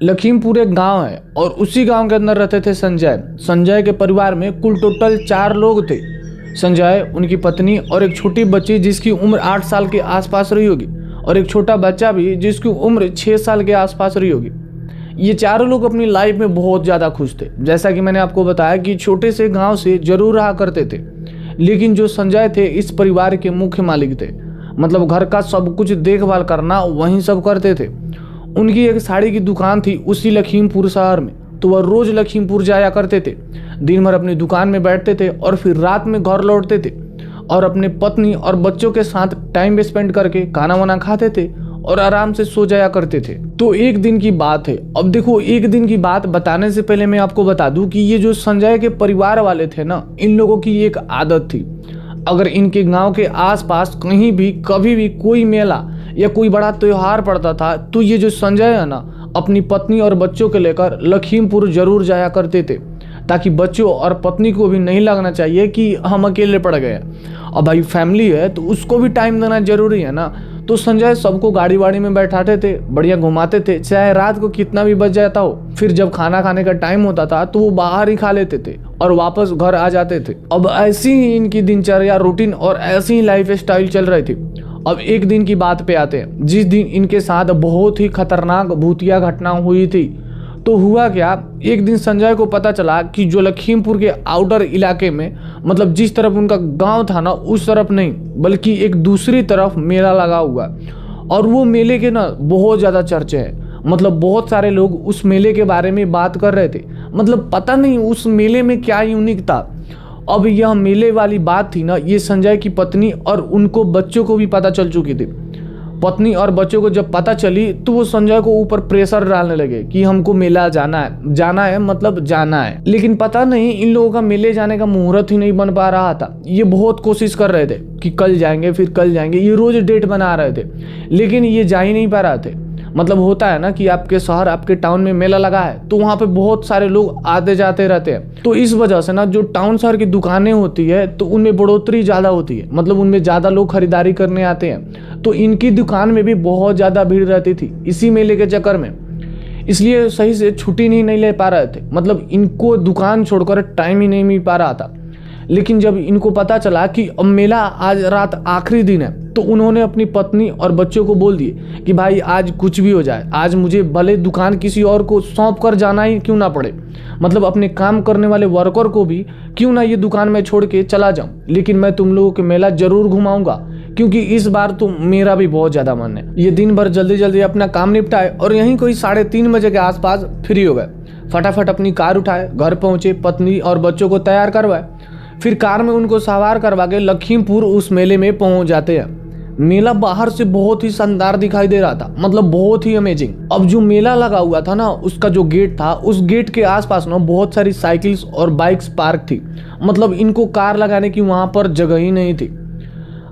लखीमपुर एक गांव है और उसी गांव के अंदर रहते थे संजय। संजय के परिवार में कुल टोटल 4 लोग थे। संजय, उनकी पत्नी और एक छोटी बच्ची जिसकी उम्र 8 साल के आसपास रही होगी, और एक छोटा बच्चा भी जिसकी उम्र 6 साल के आसपास रही होगी। ये चारों लोग अपनी लाइफ में बहुत ज़्यादा खुश थे। जैसा कि मैंने आपको बताया कि छोटे से गांव से जरूर रहा करते थे, लेकिन जो संजय थे इस परिवार के मुख्य मालिक थे। मतलब घर का सब कुछ देखभाल करना वहीं सब करते थे। उनकी एक साड़ी की दुकान थी उसी लखीमपुर शहर में, तो वह रोज लखीमपुर जाया करते थे। दिन भर अपनी दुकान में बैठते थे और फिर रात में घर लौटते थे और अपने पत्नी और बच्चों के साथ टाइम स्पेंड करके खाना वाना खाते थे और आराम से सो जाया करते थे। तो एक दिन की बात है। अब देखो, एक दिन की बात बताने से पहले मैं आपको बता दूं कि ये जो संजय के परिवार वाले थे ना, इन लोगों की एक आदत थी। अगर इनके गांव के आसपास कहीं भी कभी भी कोई मेला या कोई बड़ा त्योहार पड़ता था, तो ये जो संजय है ना, अपनी पत्नी और बच्चों को लेकर लखीमपुर जरूर जाया करते थे, ताकि बच्चों और पत्नी को भी नहीं लगना चाहिए कि हम अकेले पड़ गए। अब भाई फैमिली है तो उसको भी टाइम देना जरूरी है ना। तो संजय सबको गाड़ी वाड़ी में बैठाते थे, बढ़िया घुमाते थे, चाहे रात को कितना भी बज जाता हो। फिर जब खाना खाने का टाइम होता था तो वो बाहर ही खा लेते थे और वापस घर आ जाते थे। अब ऐसी ही इनकी दिनचर्या, रूटीन और ऐसी ही लाइफ स्टाइल चल रही थी। अब एक दिन की बात पे आते हैं, जिस दिन इनके साथ बहुत ही खतरनाक भूतिया घटना हुई थी। तो हुआ क्या, एक दिन संजय को पता चला कि जो लखीमपुर के आउटर इलाके में, मतलब जिस तरफ उनका गांव था ना, उस तरफ नहीं बल्कि एक दूसरी तरफ मेला लगा हुआ। और वो मेले के ना बहुत ज़्यादा चर्चे हैं। मतलब बहुत सारे लोग उस मेले के बारे में बात कर रहे थे। मतलब पता नहीं उस मेले में क्या यूनिक था। अब यह मेले वाली बात थी ना, ये संजय की पत्नी और उनको बच्चों को भी पता चल चुकी थी। पत्नी और बच्चों को जब पता चली तो वो संजय को ऊपर प्रेशर डालने लगे कि हमको मेला जाना है, मतलब जाना है। लेकिन पता नहीं इन लोगों का मेले जाने का मुहूर्त ही नहीं बन पा रहा था। ये बहुत कोशिश कर रहे थे कि कल जाएंगे, फिर कल जाएंगे, ये रोज डेट बना रहे थे, लेकिन ये जा ही नहीं पा रहे थे। मतलब होता है ना कि आपके शहर, आपके टाउन में मेला लगा है तो वहाँ पे बहुत सारे लोग आते जाते रहते हैं। तो इस वजह से ना जो टाउन शहर की दुकानें होती है तो उनमें बढ़ोतरी ज़्यादा होती है, मतलब उनमें ज़्यादा लोग खरीदारी करने आते हैं। तो इनकी दुकान में भी बहुत ज़्यादा भीड़ रहती थी इसी मेले के चक्कर में, इसलिए सही से छुट्टी नहीं ले पा रहे थे। मतलब इनको दुकान छोड़कर टाइम ही नहीं मिल पा रहा था। लेकिन जब इनको पता चला कि अब मेला आज रात आखिरी दिन है, तो उन्होंने अपनी पत्नी और बच्चों को बोल दिए कि भाई आज कुछ भी हो जाए, आज मुझे भले दुकान किसी और को सौंप कर जाना ही क्यों ना पड़े, मतलब अपने काम करने वाले वर्कर को भी क्यों ना ये दुकान में छोड़ के चला जाऊं, लेकिन मैं तुम लोगों के मेला जरूर घुमाऊंगा, क्योंकि इस बार तो मेरा भी बहुत ज़्यादा मन है। ये दिन भर जल्दी जल्दी अपना काम निपटाए और यहीं कोई 3:30 बजे के आसपास फ्री हो गए। फटाफट अपनी कार उठाए, घर पहुंचे, पत्नी और बच्चों को तैयार करवाए, फिर कार में उनको सवार करवा के लखीमपुर उस मेले में पहुंच जाते हैं। मेला बाहर से बहुत ही शानदार दिखाई दे रहा था, मतलब बहुत ही अमेजिंग। अब जो मेला लगा हुआ था ना, उसका जो गेट था, उस गेट के आसपास ना बहुत सारी साइकिल्स और बाइक्स पार्क थी। मतलब इनको कार लगाने की वहां पर जगह ही नहीं थी।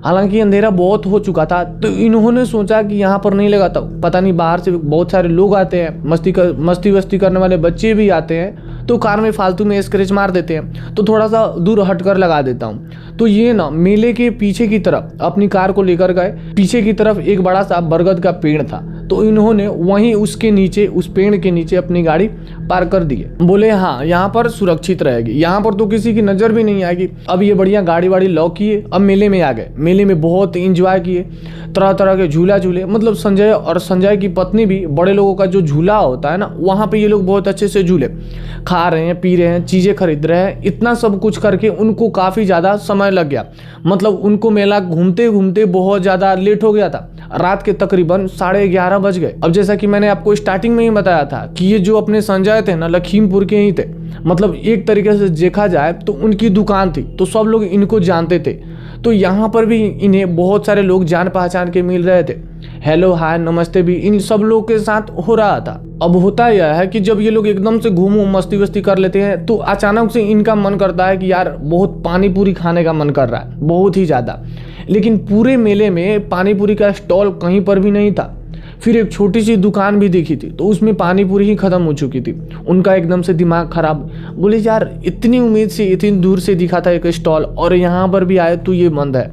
हालांकि अंधेरा बहुत हो चुका था, तो इन्होंने सोचा कि यहाँ पर नहीं लगाता, पता नहीं बाहर से बहुत सारे लोग आते हैं, मस्ती वस्ती करने वाले बच्चे भी आते हैं, तो कार में फालतू में स्क्रैच मार देते हैं, तो थोड़ा सा दूर हटकर लगा देता हूँ। तो ये ना मेले के पीछे की तरफ अपनी कार को लेकर गए। पीछे की तरफ एक बड़ा सा बरगद का पेड़ था, तो इन्होंने वहीं उसके नीचे, उस पेड़ के नीचे अपनी गाड़ी पार्क कर दी है। बोले हाँ यहाँ पर सुरक्षित रहेगी, यहाँ पर तो किसी की नज़र भी नहीं आएगी। अब ये बढ़िया गाड़ी वाड़ी लॉक किए, अब मेले में आ गए। मेले में बहुत इंजॉय किए, तरह तरह के झूला झूले। मतलब संजय और संजय की पत्नी भी बड़े लोगों का जो झूला होता है ना, वहाँ पे ये लोग बहुत अच्छे से झूले, खा रहे हैं, पी रहे हैं, चीज़ें खरीद रहे हैं। इतना सब कुछ करके उनको काफ़ी ज़्यादा समय लग गया। मतलब उनको मेला घूमते घूमते बहुत ज़्यादा लेट हो गया था। रात के तकरीबन 11:30 बज गए। अब जैसा कि मैंने आपको स्टार्टिंग में ही बताया था कि ये जो अपने संजय थे ना, लखीमपुर के ही थे। मतलब एक तरीके से देखा जाए तो उनकी दुकान थी, तो सब लोग इनको जानते थे। तो यहाँ पर भी इन्हें बहुत सारे लोग जान पहचान के मिल रहे थे। हेलो हाय नमस्ते भी इन सब लोग के साथ हो रहा था। अब होता यह है कि जब ये लोग एकदम से घूमो मस्ती वस्ती कर लेते हैं, तो अचानक से इनका मन करता है कि यार बहुत पानी पूरी खाने का मन कर रहा है, बहुत ही ज़्यादा। लेकिन पूरे मेले में पानी पूरी का स्टॉल कहीं पर भी नहीं था। फिर एक छोटी सी दुकान भी दिखी थी, तो उसमें पानी पूरी ही खत्म हो चुकी थी। उनका एकदम से दिमाग खराब, बोले यार इतनी उम्मीद से इतनी दूर से दिखा था एक स्टॉल और यहाँ पर भी आए तो ये बंद है।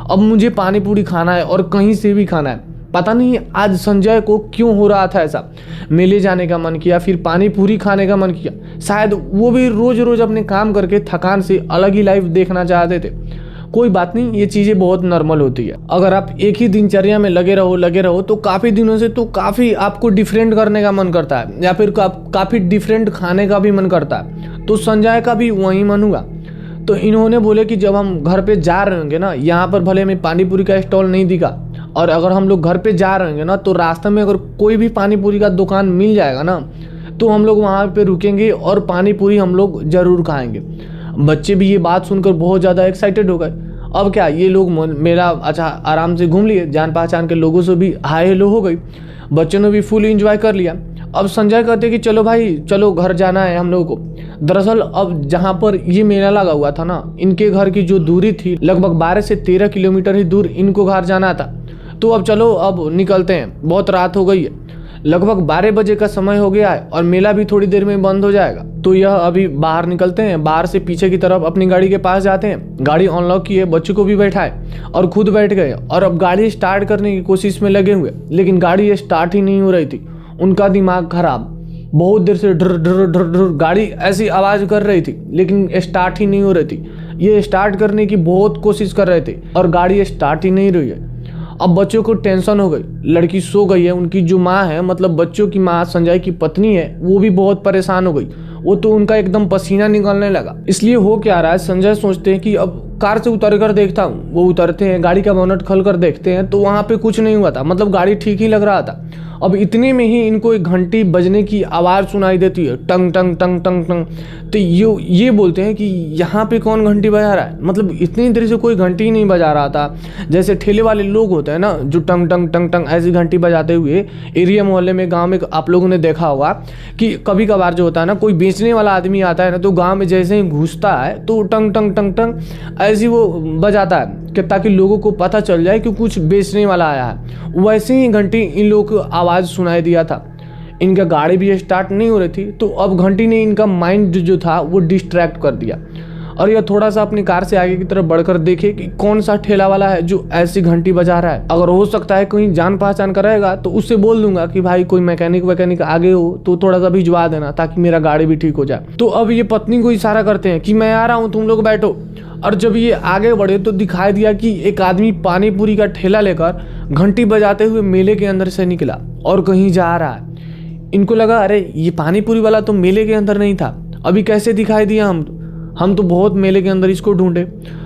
अब मुझे पानी पूरी खाना है और कहीं से भी खाना है। पता नहीं आज संजय को क्यों हो रहा था ऐसा, मेले जाने का मन किया, फिर पानी पूरी खाने का मन किया। शायद वो भी रोज रोज अपने काम करके थकान से अलग ही लाइफ देखना चाहते थे। कोई बात नहीं, ये चीज़ें बहुत नॉर्मल होती है। अगर आप एक ही दिनचर्या में लगे रहो तो काफ़ी दिनों से तो काफ़ी आपको डिफरेंट करने का मन करता है, या फिर काफ़ी डिफरेंट खाने का भी मन करता है। तो संजय का भी वही मन हुआ। तो इन्होंने बोले कि जब हम घर पे जा रहे होंगे ना, यहाँ पर भले हमें पानी पूरी का स्टॉल नहीं दिखा, और अगर हम लोग घर पे जा रहे होंगे ना तो रास्ते में अगर कोई भी पानी पूरी का दुकान मिल जाएगा ना तो हम लोग वहाँ पे रुकेंगे और पानी पूरी हम लोग ज़रूर खाएंगे। बच्चे भी ये बात सुनकर बहुत ज़्यादा एक्साइटेड हो गए। अब क्या, ये लोग मेरा अच्छा आराम से घूम लिए, जान पहचान के लोगों से भी हाय हेलो हो गई, बच्चों ने भी फुल एंजॉय कर लिया। अब संजय कहते कि चलो भाई चलो घर जाना है हम लोगों को। दरअसल अब जहाँ पर ये मेला लगा हुआ था ना, इनके घर की जो दूरी थी लगभग 12 से 13 किलोमीटर ही दूर इनको घर जाना था। तो अब चलो अब निकलते हैं, बहुत रात हो गई है, लगभग 12 बजे का समय हो गया है और मेला भी थोड़ी देर में बंद हो जाएगा। तो यह अभी बाहर निकलते हैं, बाहर से पीछे की तरफ अपनी गाड़ी के पास जाते हैं, गाड़ी अनलॉक किए, बच्चों को भी बैठाए और खुद बैठ गए और अब गाड़ी स्टार्ट करने की कोशिश में लगे हुए, लेकिन गाड़ी स्टार्ट ही नहीं हो रही थी। उनका दिमाग खराब, बहुत देर से ढर ढर ढर ढर गाड़ी ऐसी आवाज़ कर रही थी लेकिन स्टार्ट ही नहीं हो रही थी। ये स्टार्ट करने की बहुत कोशिश कर रहे थे और गाड़ी स्टार्ट ही नहीं रही है। अब बच्चों को टेंशन हो गई, लड़की सो गई है, उनकी जो माँ है मतलब बच्चों की माँ संजय की पत्नी है वो भी बहुत परेशान हो गई। वो तो उनका एकदम पसीना निकलने लगा। इसलिए हो क्या रहा है, संजय सोचते हैं कि अब कार से उतर कर देखता हूँ। वो उतरते हैं, गाड़ी का बोनट खोल कर देखते हैं तो वहाँ पे कुछ नहीं हुआ था, मतलब गाड़ी ठीक ही लग रहा था। अब इतने में ही इनको एक घंटी बजने की आवाज़ सुनाई देती है, टंग टंग टंग टंग टंग। तो ये बोलते हैं कि यहाँ पे कौन घंटी बजा रहा है, मतलब इतनी देर से कोई घंटी नहीं बजा रहा था। जैसे ठेले वाले लोग होते हैं ना जो टंग टंग टंग टंग ऐसी घंटी बजाते हुए एरिया मोहल्ले में गाँव में आप लोगों ने देखा होगा कि कभी कभार जो होता है ना कोई बेचने वाला आदमी आता है ना तो गाँव में जैसे ही घुसता है तो टंग टंग टंग टंग ऐसी वो बजाता है कि ताकि लोगों को पता चल जाए कि कुछ बेचने वाला आया है। वैसे ही घंटी इन लोगों को आवाज़ सुनाई दिया था। इनका गाड़ी भी स्टार्ट नहीं हो रही थी तो अब घंटी ने इनका माइंड जो था वो डिस्ट्रैक्ट कर दिया और यह थोड़ा सा अपनी कार से आगे की तरफ बढ़कर देखे कि कौन सा ठेला वाला है जो ऐसी घंटी बजा रहा है। अगर हो सकता है कहीं जान पहचान का रहेगा तो उससे बोल दूंगा कि भाई कोई मैकेनिक आगे हो तो थोड़ा सा भिजवा देना ताकि मेरा गाड़ी भी ठीक हो जाए। तो अब ये पत्नी को इशारा करते हैं कि मैं आ रहा हूँ, तुम लोग बैठो। और जब ये आगे बढ़े तो दिखाई दिया कि एक आदमी पानी पूरी का ठेला लेकर घंटी बजाते हुए मेले के अंदर से निकला और कहीं जा रहा है। इनको लगा अरे ये पानी पूरी वाला तो मेले के अंदर नहीं था, अभी कैसे दिखाई दिया, हम तो बहुत मेले के अंदर इसको ढूंढे।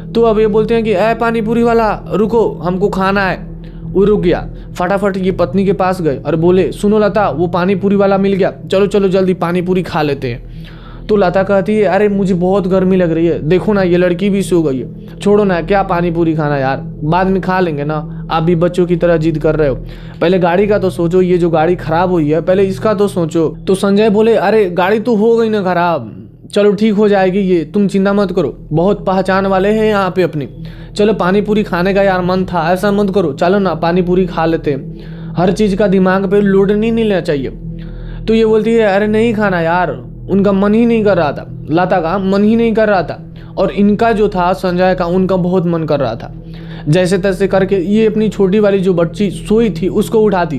तो अब ये बोलते हैं कि ऐ पानी पूरी वाला रुको, हमको खाना है। वो रुक गया, फटाफट ये पत्नी के पास गए और बोले सुनो लता, वो पानी पूरी वाला मिल गया, चलो चलो जल्दी पानी पूरी खा लेते हैं। तो लता कहती है अरे मुझे बहुत गर्मी लग रही है, देखो ना ये लड़की भी सो गई है, छोड़ो ना, क्या पानी पूरी खाना यार, बाद में खा लेंगे ना, आप भी बच्चों की तरह जिद कर रहे हो, पहले गाड़ी का तो सोचो, ये जो गाड़ी खराब हुई है पहले इसका तो सोचो। तो संजय बोले अरे गाड़ी तो हो गई ना खराब, चलो ठीक हो जाएगी ये, तुम चिंता मत करो, बहुत पहचान वाले हैं यहाँ पे अपनी, चलो पानी पूरी खाने का यार मन था, ऐसा मत करो, चलो ना पानी पूरी खा लेते हैं, हर चीज़ का दिमाग पे लोड नहीं लेना चाहिए। तो ये बोलती है अरे नहीं खाना यार, उनका मन ही नहीं कर रहा था, लता का मन ही नहीं कर रहा था और इनका जो था संजय का उनका बहुत मन कर रहा था। जैसे तैसे करके ये अपनी छोटी वाली जो बच्ची सोई थी उसको उठाती,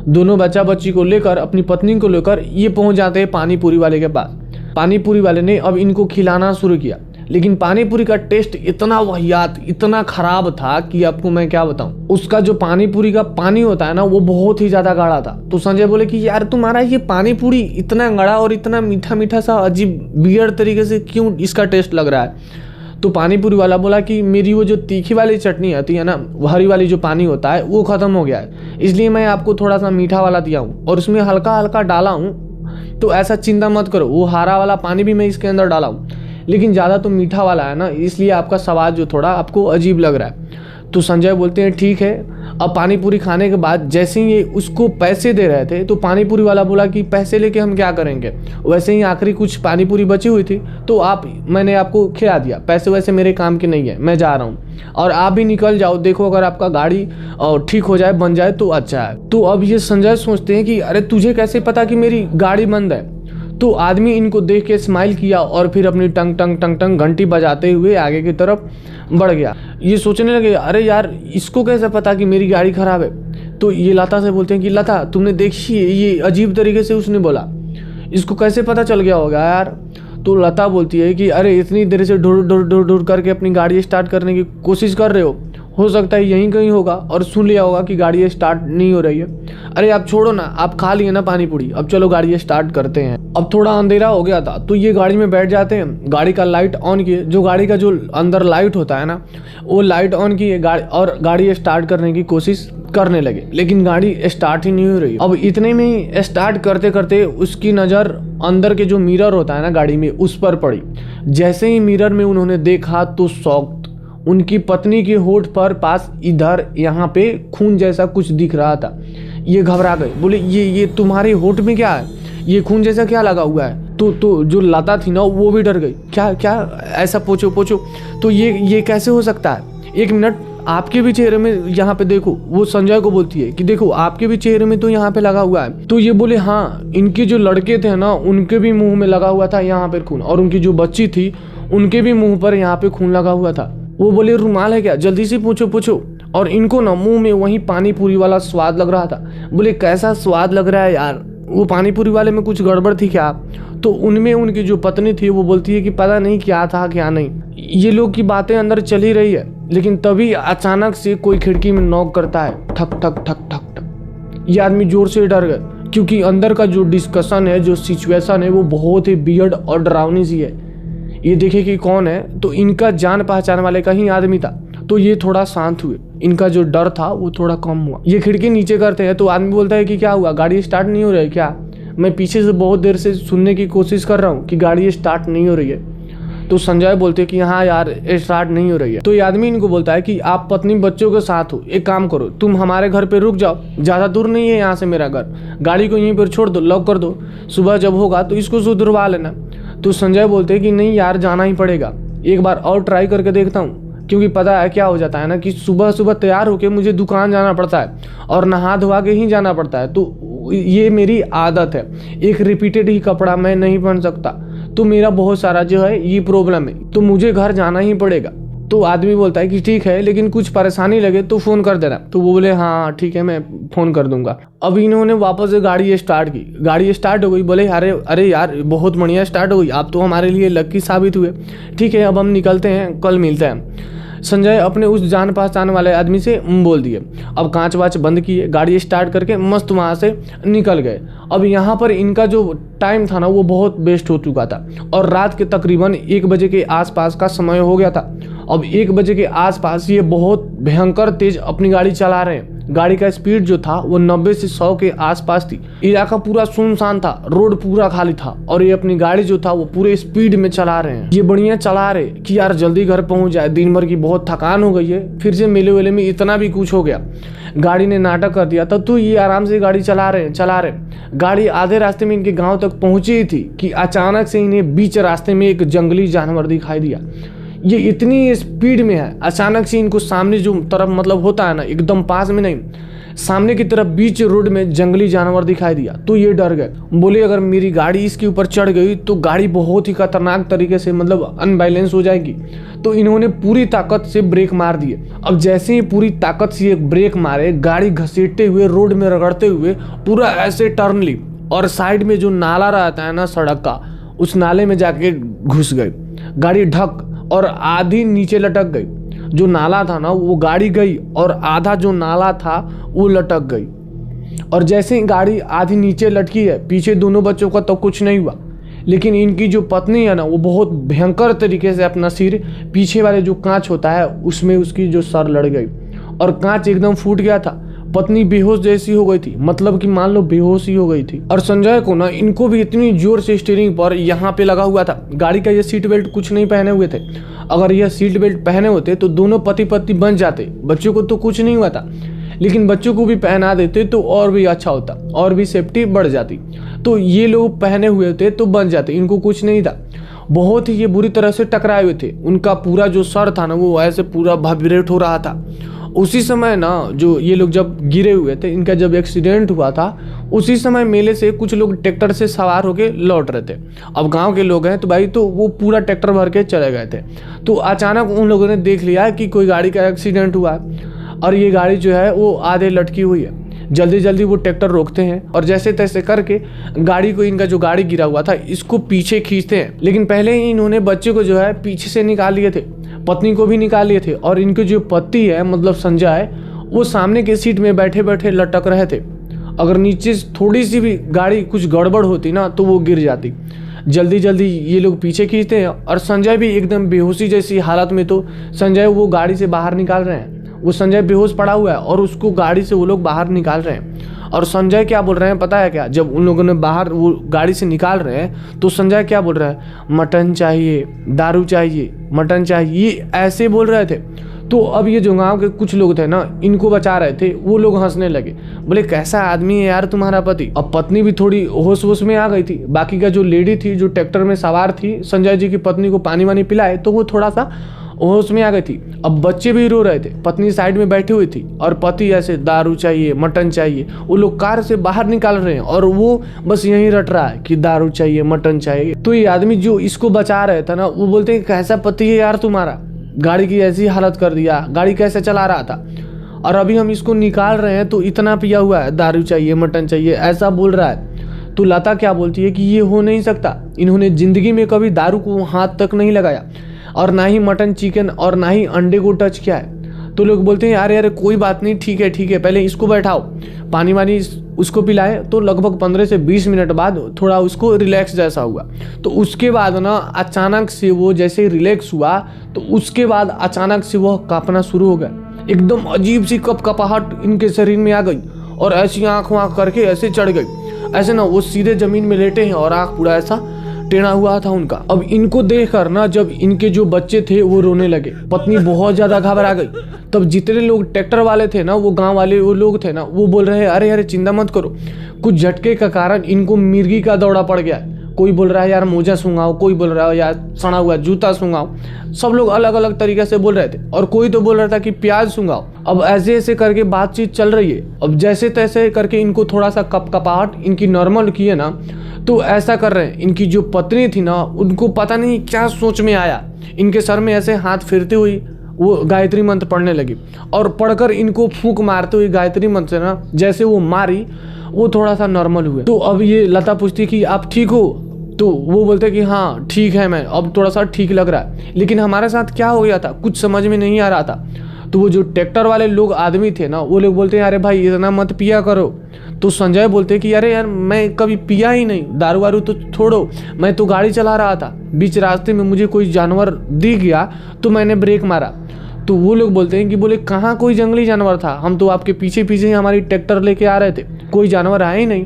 दोनों बच्चा बच्ची को लेकर अपनी पत्नी को लेकर ये पहुंच जाते हैं पानी पूरी वाले के पास। पानी पूरी वाले ने अब इनको खिलाना शुरू किया, लेकिन पानी पूरी का टेस्ट इतना वाहियात, इतना खराब था कि आपको मैं क्या बताऊं। उसका जो पानी पूरी का पानी होता है ना वो बहुत ही ज्यादा गाढ़ा था। तो संजय बोले कि यार तुम्हारा ये पानी पूरी इतना गाढ़ा और इतना मीठा मीठा सा अजीब वियर्ड तरीके से क्यों इसका टेस्ट लग रहा है। तो पानी पूरी वाला बोला कि मेरी वो जो तीखी वाली चटनी आती है ना, हरी वाली जो पानी होता है वो खत्म हो गया है, इसलिए मैं आपको थोड़ा सा मीठा वाला दिया हूँ और उसमें हल्का हल्का डाला हूँ, तो ऐसा चिंता मत करो, वो हरा वाला पानी भी मैं इसके अंदर डाला हूँ, लेकिन ज़्यादा तो मीठा वाला है ना, इसलिए आपका स्वाद जो थोड़ा आपको अजीब लग रहा है। तो संजय बोलते हैं ठीक है। अब पानी पूरी खाने के बाद जैसे ही ये उसको पैसे दे रहे थे तो पानी पूरी वाला बोला कि पैसे लेके हम क्या करेंगे, वैसे ही आखिरी कुछ पानी पूरी बची हुई थी तो मैंने आपको खिला दिया, पैसे वैसे मेरे काम के नहीं है, मैं जा रहा हूँ और आप भी निकल जाओ, देखो अगर आपका गाड़ी ठीक हो जाए, बन जाए तो अच्छा है। तो अब ये संजय सोचते हैं कि अरे तुझे कैसे पता कि मेरी गाड़ी बंद है। तो आदमी इनको देख के स्माइल किया और फिर अपनी टंग टंग टंग टंग घंटी बजाते हुए आगे की तरफ बढ़ गया। ये सोचने लगे अरे यार इसको कैसे पता कि मेरी गाड़ी खराब है। तो ये लता से बोलते हैं कि लता तुमने देखी, ये अजीब तरीके से उसने बोला, इसको कैसे पता चल गया होगा यार। तो लता बोलती है कि अरे इतनी देर से ढूंढ करके अपनी गाड़ी स्टार्ट करने की कोशिश कर रहे हो सकता है यहीं कहीं होगा और सुन लिया होगा कि गाड़ी स्टार्ट नहीं हो रही है। अरे आप छोड़ो ना, आप खा लिए ना पानी पूरी, अब चलो गाड़ी स्टार्ट करते हैं। अब थोड़ा अंधेरा हो गया था तो ये गाड़ी में बैठ जाते हैं, गाड़ी का लाइट ऑन किए, जो गाड़ी का जो अंदर लाइट होता है ना वो लाइट ऑन किए और गाड़ी स्टार्ट करने की कोशिश करने लगे, लेकिन गाड़ी स्टार्ट ही नहीं हो रही। अब इतने में ही स्टार्ट करते करते उसकी नज़र अंदर के जो मिरर होता है ना गाड़ी में उस पर पड़ी। जैसे ही मिरर में उन्होंने देखा तो शॉक, उनकी पत्नी के होठ पर पास इधर यहाँ पे खून जैसा कुछ दिख रहा था। ये घबरा गए, बोले ये तुम्हारे होठ में क्या है, ये खून जैसा क्या लगा हुआ है। तो जो लता थी ना वो भी डर गई, क्या ऐसा पोछो। तो ये कैसे हो सकता है, एक मिनट आपके भी चेहरे में यहाँ पे देखो। वो संजय को बोलती है कि देखो आपके भी चेहरे में तो यहाँ पे लगा हुआ है। तो ये बोले हाँ, इनके जो लड़के थे ना उनके भी मुंह में लगा हुआ था यहाँ पे खून, और उनकी जो बच्ची थी उनके भी मुंह पर यहाँ पे खून लगा हुआ था। वो बोले रुमाल है क्या, जल्दी से पूछो। और इनको ना मुंह में वही पानी पूरी वाला स्वाद लग रहा था। बोले कैसा स्वाद लग रहा है यार, वो पानी पूरी वाले में कुछ गड़बड़ थी क्या। तो उनमें उनकी जो पत्नी थी वो बोलती है कि पता नहीं क्या था क्या नहीं। ये लोग की बातें अंदर चल ही रही है, लेकिन तभी अचानक से कोई खिड़की में नॉक करता है, ठक ठक ठक ठक ठक। ये आदमी जोर से डर गए, क्योंकि अंदर का जो डिस्कशन है, जो सिचुएशन है वो बहुत ही वियर्ड और डरावनी सी है। ये देखे कि कौन है, तो इनका जान पहचान वाले का ही आदमी था। तो ये थोड़ा शांत हुए, इनका जो डर था वो थोड़ा कम हुआ। ये खिड़की नीचे करते हैं तो आदमी बोलता है कि क्या हुआ, गाड़ी स्टार्ट नहीं हो रही है क्या। मैं पीछे से बहुत देर से सुनने की कोशिश कर रहा हूँ कि गाड़ी स्टार्ट नहीं हो रही है। तो संजय बोलते हैं कि हाँ यार स्टार्ट नहीं हो रही है। तो ये आदमी इनको बोलता है कि आप पत्नी बच्चों के साथ हो, एक काम करो तुम हमारे घर पे रुक जाओ, ज़्यादा दूर नहीं है यहाँ से मेरा घर, गाड़ी को यहीं पर छोड़ दो, लॉक कर दो, सुबह जब होगा तो इसको सुधरवा लेना। तो संजय बोलते हैं कि नहीं यार जाना ही पड़ेगा, एक बार और ट्राई करके देखता हूँ, क्योंकि पता है क्या हो जाता है ना कि सुबह सुबह तैयार होके मुझे दुकान जाना पड़ता है और नहा धोवा के ही जाना पड़ता है। तो ये मेरी आदत है, एक रिपीटेड ही कपड़ा मैं नहीं पहन सकता, तो मेरा बहुत सारा जो है ये प्रॉब्लम है, तो मुझे घर जाना ही पड़ेगा। तो आदमी बोलता है कि ठीक है, लेकिन कुछ परेशानी लगे तो फ़ोन कर देना। तो वो बोले हाँ ठीक है मैं फ़ोन कर दूंगा। अब इन्होंने वापस से गाड़ी स्टार्ट की, गाड़ी स्टार्ट हो गई। बोले अरे यार बहुत बढ़िया स्टार्ट हो गई, आप तो हमारे लिए लकी साबित हुए। ठीक है अब हम निकलते हैं, कल मिलते हैं। संजय अपने उस जान पहचान वाले आदमी से बोल दिए। अब कांच वाच बंद किए, गाड़ी स्टार्ट करके मस्त वहाँ से निकल गए। अब यहाँ पर इनका जो टाइम था ना वो बहुत वेस्ट हो चुका था और रात के तकरीबन 1 बजे के आसपास का समय हो गया था। अब 1 बजे के आसपास ये बहुत भयंकर तेज अपनी गाड़ी चला रहे हैं। गाड़ी का स्पीड जो था वो 90 से 100 के आसपास थी। इलाका पूरा सुनसान था, रोड पूरा खाली था और ये अपनी गाड़ी जो था वो पूरे स्पीड में चला रहे हैं। ये बढ़िया चला रहे कि यार जल्दी घर पहुंच जाए, दिन भर की बहुत थकान हो गई है, फिर से मेले वेले में इतना भी कुछ हो गया, गाड़ी ने नाटक कर दिया था। तो ये आराम से गाड़ी चला रहे। गाड़ी आधे रास्ते में इनके गाँव तक पहुंची थी कि अचानक से इन्हें बीच रास्ते में एक जंगली जानवर दिखाई दिया। ये इतनी स्पीड में है, अचानक से इनको सामने जो तरफ मतलब होता है ना, एकदम पास में नहीं, सामने की तरफ बीच रोड में जंगली जानवर दिखाई दिया। तो ये डर गए, बोले अगर मेरी गाड़ी इसके ऊपर चढ़ गई तो गाड़ी बहुत ही खतरनाक तरीके से मतलब अनबैलेंस हो जाएगी। तो इन्होंने पूरी ताकत से ब्रेक मार दिए। अब जैसे ही पूरी ताकत से ब्रेक मारे, गाड़ी घसीटते हुए रोड में रगड़ते हुए पूरा ऐसे टर्न ली और साइड में जो नाला रहता है ना सड़क का, उस नाले में जाके घुस गई। गाड़ी ढक और आधी नीचे लटक गई। जो नाला था ना वो गाड़ी गई और आधा जो नाला था वो लटक गई। और जैसे ही गाड़ी आधी नीचे लटकी है, पीछे दोनों बच्चों का तो कुछ नहीं हुआ, लेकिन इनकी जो पत्नी है ना वो बहुत भयंकर तरीके से अपना सिर, पीछे वाले जो कांच होता है उसमें उसकी जो सर लड़ गई और कांच एकदम फूट गया था। पत्नी बेहोश जैसी हो गई थी, मतलब कि मान लो बेहोश ही हो गई थी। और संजय को ना इनको भी इतनी जोर से स्टीयरिंग पर यहाँ पे लगा हुआ था। गाड़ी का ये सीट बेल्ट कुछ नहीं पहने हुए थे, अगर यह सीट बेल्ट पहने होते तो दोनों पति पत्नी बन जाते। बच्चों को तो कुछ नहीं हुआ था, लेकिन बच्चों को भी पहना देते तो और भी अच्छा होता और भी सेफ्टी बढ़ जाती। तो ये लोग पहने हुए थे तो बन जाते, इनको कुछ नहीं था। बहुत ही ये बुरी तरह से टकराए हुए थे। उनका पूरा जो सर था ना वो ऐसे पूरा वाइब्रेट हो रहा था। उसी समय ना जो ये लोग जब गिरे हुए थे, इनका जब एक्सीडेंट हुआ था, उसी समय मेले से कुछ लोग ट्रैक्टर से सवार होके लौट रहे थे। अब गांव के लोग हैं तो भाई तो वो पूरा ट्रैक्टर भर के चले गए थे। तो अचानक उन लोगों ने देख लिया कि कोई गाड़ी का एक्सीडेंट हुआ है और ये गाड़ी जो है वो आधे लटकी हुई है। जल्दी जल्दी वो ट्रैक्टर रोकते हैं और जैसे तैसे करके गाड़ी को, इनका जो गाड़ी गिरा हुआ था, इसको पीछे खींचते हैं। लेकिन पहले ही इन्होंने बच्चे को जो है पीछे से निकाल लिए थे, पत्नी को भी निकाल लिए थे और इनके जो पति है मतलब संजय, वो सामने के सीट में बैठे बैठे लटक रहे थे। अगर नीचे थोड़ी सी भी गाड़ी कुछ गड़बड़ होती ना तो वो गिर जाती। जल्दी जल्दी ये लोग पीछे खींचते हैं और संजय भी एकदम बेहोशी जैसी हालत में, तो संजय वो गाड़ी से बाहर निकाल रहे हैं। वो संजय बेहोश पड़ा हुआ है और उसको गाड़ी से वो लोग बाहर निकाल रहे हैं। और संजय क्या बोल रहे हैं पता है क्या? जब उन लोगों ने बाहर वो गाड़ी से निकाल रहे हैं तो संजय क्या बोल रहा है? मटन चाहिए, दारू चाहिए, मटन चाहिए, ये ऐसे बोल रहे थे। तो अब ये जो गांव के कुछ लोग थे ना, इनको बचा रहे थे, वो लोग हंसने लगे, बोले कैसा आदमी है यार तुम्हारा पति। अब पत्नी भी थोड़ी होश वोश में आ गई थी। बाकी का जो लेडी थी जो ट्रैक्टर में सवार थी, संजय जी की पत्नी को पानी वानी पिलाए तो वो थोड़ा सा होश में आ गई थी। अब बच्चे भी रो रहे थे, पत्नी साइड में बैठी हुई थी और पति ऐसे दारू चाहिए, मटन चाहिए। वो लोग कार से बाहर निकाल रहे हैं और वो बस यहीं रट रहा है कि दारू चाहिए, मटन चाहिए। तो ये आदमी जो इसको बचा रहे था ना, वो बोलते हैं कैसा पति है यार तुम्हारा, गाड़ी की ऐसी हालत कर दिया, गाड़ी कैसे चला रहा था, और अभी हम इसको निकाल रहे हैं तो इतना पिया हुआ है, दारू चाहिए, मटन चाहिए, ऐसा बोल रहा है। तो लता क्या बोलती है कि ये हो नहीं सकता, इन्होंने जिंदगी में कभी दारू को हाथ तक नहीं लगाया और ना ही मटन चिकन और ना ही अंडे को टच किया है। तो लोग बोलते हैं अरे अरे कोई बात नहीं, ठीक है ठीक है, पहले इसको बैठाओ, पानी वानी उसको पिलाए। तो लगभग 15 से 20 मिनट बाद थोड़ा उसको रिलैक्स जैसा हुआ। तो उसके बाद ना अचानक से वो जैसे रिलैक्स हुआ तो उसके बाद अचानक से वह कांपना शुरू हो गया। एकदम अजीब सी कपकपाहट इनके शरीर में आ गई और ऐसी आँख वाँख करके ऐसे चढ़ गई। ऐसे ना वो सीधे जमीन में लेटे हैं और आँख पूरा ऐसा टेढ़ा हुआ था उनका। अब इनको देखकर ना जब इनके जो बच्चे थे वो रोने लगे, पत्नी बहुत ज्यादा घबरा गई। तब जितने लोग ट्रैक्टर वाले थे ना, वो गांव वाले वो लोग थे ना, वो बोल रहे हैं अरे अरे चिंता मत करो, कुछ झटके का कारण इनको मिर्गी का दौरा पड़ गया है। कोई बोल रहा है यार मोजा सूंघाओ, कोई बोल रहा है यार सड़ा हुआ जूता सूंघाओ। सब लोग अलग अलग तरीके से बोल रहे थे और कोई तो बोल रहा था कि प्याज सूंघाओ। अब ऐसे ऐसे करके बातचीत चल रही है। अब जैसे तैसे करके इनको थोड़ा सा कपकपाहट इनकी नॉर्मल की है ना, तो ऐसा कर रहे हैं। इनकी जो पत्नी थी ना, उनको पता नहीं क्या सोच में आया, इनके सर में ऐसे हाथ फिरते हुई वो गायत्री मंत्र पढ़ने लगी और पढ़कर इनको फूंक मारते हुए गायत्री मंत्र से ना जैसे वो मारी, वो थोड़ा सा नॉर्मल हुए। तो अब ये लता पूछती कि आप ठीक हो? तो वो बोलते कि हाँ ठीक है, मैं अब थोड़ा सा ठीक लग रहा है, लेकिन हमारे साथ क्या हो गया था कुछ समझ में नहीं आ रहा था। तो वो जो ट्रैक्टर वाले लोग आदमी थे ना, वो लोग बोलते हैं अरे भाई इतना मत पिया करो। तो संजय बोलते कि अरे यार मैं कभी पिया ही नहीं, दारू वारू तो छोड़ो, मैं तो गाड़ी चला रहा था, बीच रास्ते में मुझे कोई जानवर दिख गया तो मैंने ब्रेक मारा। तो वो लोग बोलते हैं कि बोले कहाँ कोई जंगली जानवर था, हम तो आपके पीछे पीछे ही हमारी ट्रैक्टर लेके आ रहे थे, कोई जानवर आया ही नहीं।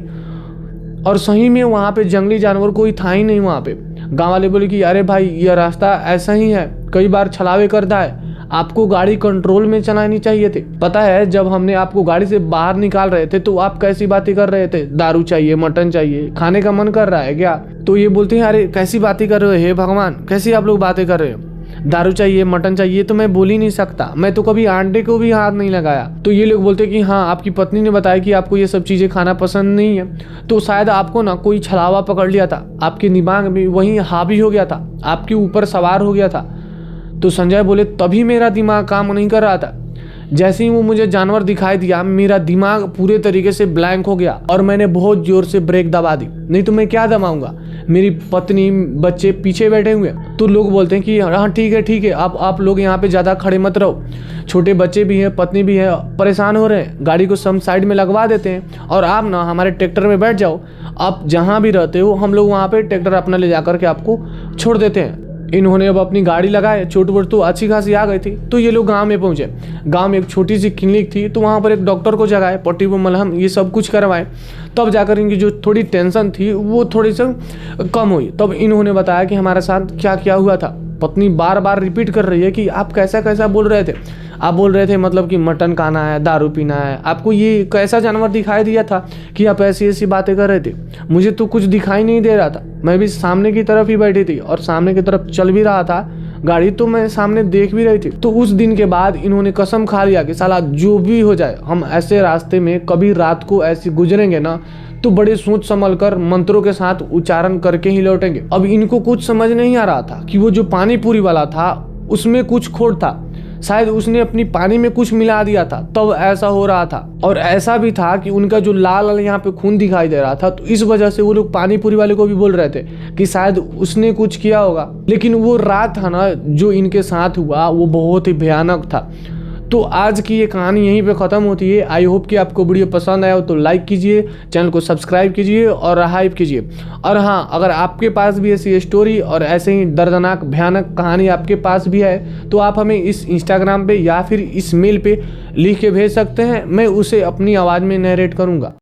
और सही में वहाँ पे जंगली जानवर कोई था ही नहीं वहाँ पे। गाँव वाले बोले कि अरे भाई यह रास्ता ऐसा ही है, कई बार छलावे करता है, आपको गाड़ी कंट्रोल में चलानी चाहिए थी। पता है जब हमने आपको गाड़ी से बाहर निकाल रहे थे तो आप कैसी बातें कर रहे थे, दारू चाहिए, मटन चाहिए, खाने का मन कर रहा है क्या? तो ये बोलते हैं अरे कैसी बातें कर रहे हो, हे भगवान कैसी आप लोग बातें कर रहे हो, दारू चाहिए, मटन चाहिए तो मैं बोल ही नहीं सकता, मैं तो कभी अंडे को भी हाथ नहीं लगाया। तो ये लोग बोलते कि हाँ आपकी पत्नी ने बताया कि आपको ये सब चीजें खाना पसंद नहीं है, तो शायद आपको ना कोई छलावा पकड़ लिया था, आपके दिमाग में वही हावी हो गया था, आपके ऊपर सवार हो गया था। तो संजय बोले तभी मेरा दिमाग काम नहीं कर रहा था, जैसे ही वो मुझे जानवर दिखाई दिया मेरा दिमाग पूरे तरीके से ब्लैंक हो गया और मैंने बहुत जोर से ब्रेक दबा दी, नहीं तो मैं क्या दबाऊंगा, मेरी पत्नी बच्चे पीछे बैठे हुए। तो लोग बोलते हैं कि हाँ ठीक है, आप लोग यहाँ पे ज़्यादा खड़े मत रहो, छोटे बच्चे भी हैं, पत्नी भी है, परेशान हो रहे हैं, गाड़ी को हम साइड में लगवा देते हैं और आप ना हमारे ट्रैक्टर में बैठ जाओ, आप जहाँ भी रहते हो हम लोग वहाँ पे ट्रैक्टर अपना ले जा करके आपको छोड़ देते हैं। इन्होंने अब अपनी गाड़ी लगाए, चोट वोट तो अच्छी खासी आ गई थी। तो ये लोग गांव में पहुंचे। गांव में एक छोटी सी क्लिनिक थी, तो वहां पर एक डॉक्टर को जगाए, पट्टी वो मलहम ये सब कुछ करवाए, तब जाकर इनकी जो थोड़ी टेंशन थी वो थोड़ी सी कम हुई। तब इन्होंने बताया कि हमारे साथ क्या क्या हुआ था। पत्नी बार बार रिपीट कर रही है कि आप कैसा कैसा बोल रहे थे, आप बोल रहे थे मतलब कि मटन खाना है, दारू पीना है, आपको ये कैसा जानवर दिखाई दिया था कि आप ऐसी ऐसी बातें कर रहे थे, मुझे तो कुछ दिखाई नहीं दे रहा था, मैं भी सामने की तरफ ही बैठी थी और सामने की तरफ चल भी रहा था गाड़ी, तो मैं सामने देख भी रही थी। तो उस दिन के बाद इन्होंने कसम खा लिया कि साला जो भी हो जाए हम ऐसे रास्ते में कभी रात को ऐसे गुजरेंगे ना तो बड़े सोच संभल कर मंत्रों के साथ उच्चारण करके ही लौटेंगे। अब इनको कुछ समझ नहीं आ रहा था कि वो जो पानी पूरी वाला था उसमें कुछ खोट था। शायद उसने अपनी पानी में कुछ मिला दिया था तब ऐसा हो रहा था। और ऐसा भी था कि उनका जो लाल लाल यहाँ पे खून दिखाई दे रहा था, तो इस वजह से वो लोग पानी पूरी वाले को भी बोल रहे थे कि शायद उसने कुछ किया होगा। लेकिन वो रात था ना जो इनके साथ हुआ वो बहुत ही भयानक था। तो आज की ये कहानी यहीं पे ख़त्म होती है। आई होप कि आपको वीडियो पसंद आया हो तो लाइक कीजिए, चैनल को सब्सक्राइब कीजिए और हाइप कीजिए। और हाँ, अगर आपके पास भी ऐसी स्टोरी और ऐसे ही दर्दनाक भयानक कहानी आपके पास भी है तो आप हमें इस इंस्टाग्राम पे या फिर इस मेल पे लिख के भेज सकते हैं। मैं उसे अपनी आवाज़ में नरेट करूँगा।